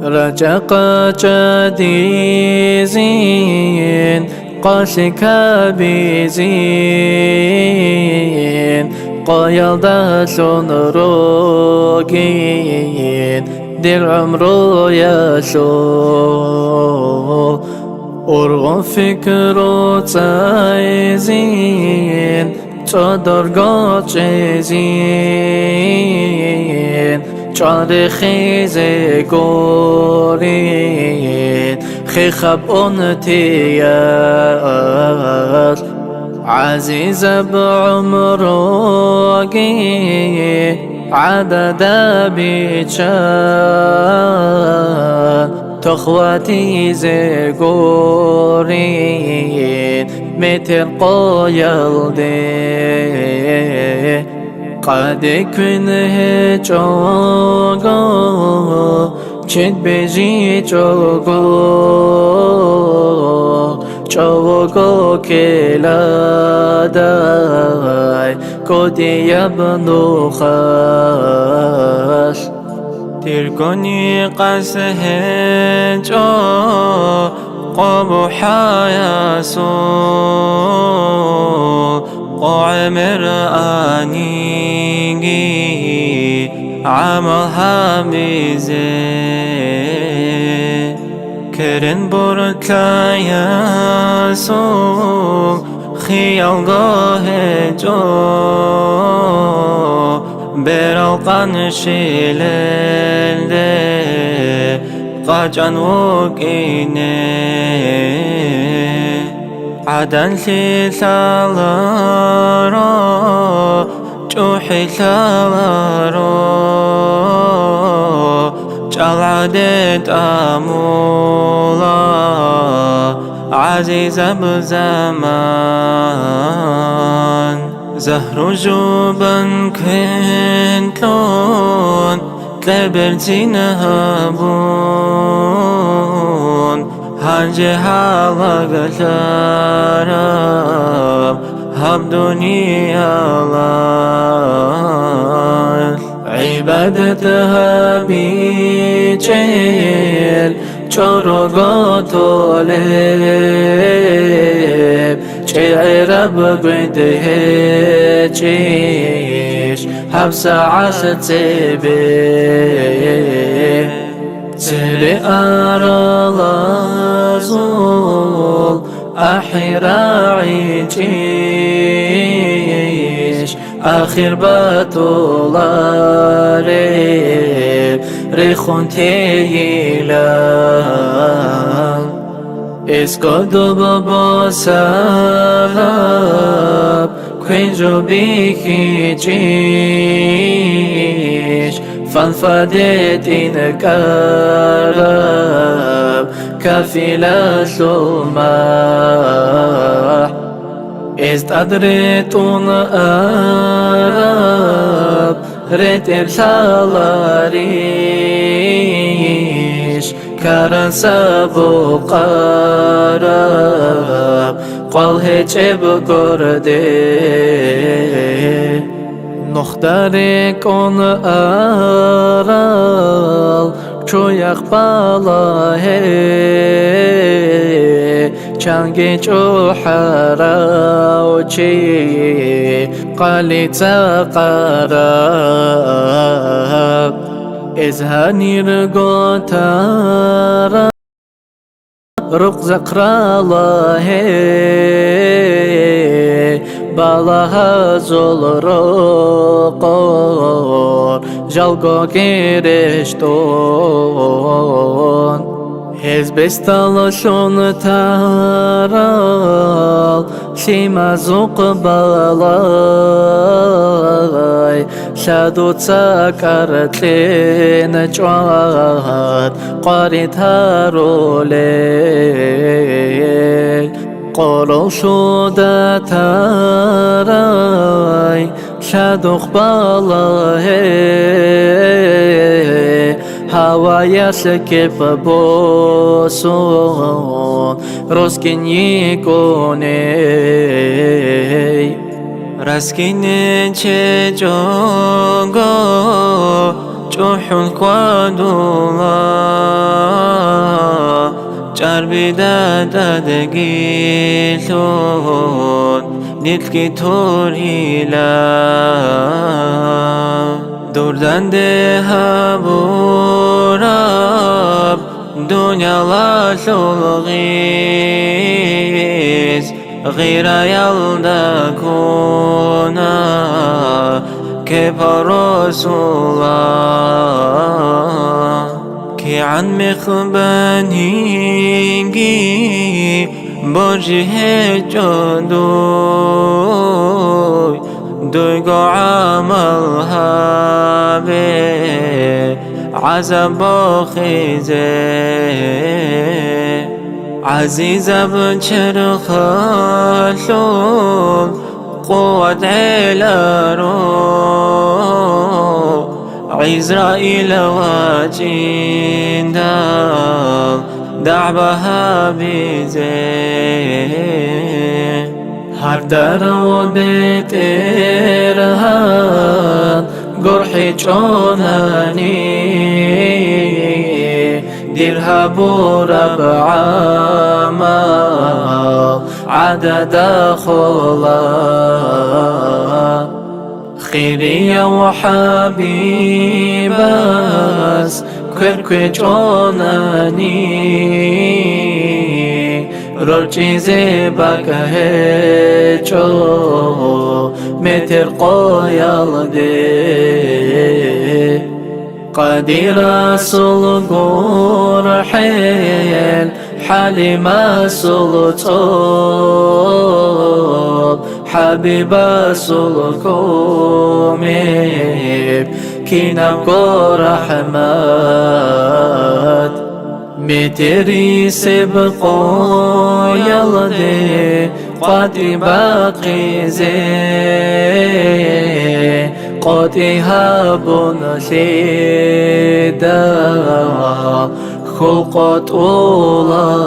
رجق جديزين قاشك بيزين قايل داشون روگين دل عمرو يشو ارغم فكرو تايزين تدرگا چيزين چار خیزه گورید خیخب اون تیار عزیز بعمرگی عدد بیچار تخواتي زگورید متر قایل ده قد كنه جوگو چند بجی جوگو کلا دای کدی یبنو خش ترگونی قصه جو قبو حیاسو قعمر آنيجي عمل حميزة كرن بركا ياسو خيال قاه جو برالقان شيلل قاجان وقينه عدن ثالارو جوحي ثالارو جالعدت أمولا عزيز بزمان زهر جوبا كنتلون تلبرتين هبون هنجي حالا قلارب هب دنيا الله عبادتها بيجيل چورگاتو لب چه رب بده چیش حبس عشت سبه سر أرالازول أحراعي جيش آخر بطولاري ريخون تيلا اسكادو بابا سراب كوينجو بيكي جيش فانفدت إنكارب كفيلة سماح استدريتون أرب رتر سالاريش كارن سابو قرب قال هجب قرده نختار کن ارال چویخ بالاه چنگی چو حراو چی قلیت قرب از هنیر گوتر رق زقرالاه بالاها زولروقور جالگو گرشتون حزبستالشون ترال شیمازوق بالای شادو تسکرتلین جواد قاری ترولی قولو شده ترای شادوخ بالاه هوای سکف بوسون رسکنی کنی رسکنی چه جوگو جوحن قادولا جربي دادگیلون نیتکی توریلا دردنده هبوراب دنيا شلغيز غير يلدا كونا كيف رسولا كي عن مخبانينجي بوجه جدوي دويقو عملها بي عذاب خيزي عزيزة بنشر خلول قوة علارو عزرائيل واجين دال دعبها بيزي هر درو بترهان قرحي جوناني ديرها بورب عمال عدد خلا خيرية وحبيبس كركي جوناني روچی زیبا که هیچو متر قویال دی قدی رسول گور حیل حالی مسول طول حبیب رسول کومیب کینم گور رحمت متري سبقو يلدي قد باقي زي قد هاب نسيدا خلقت أولارو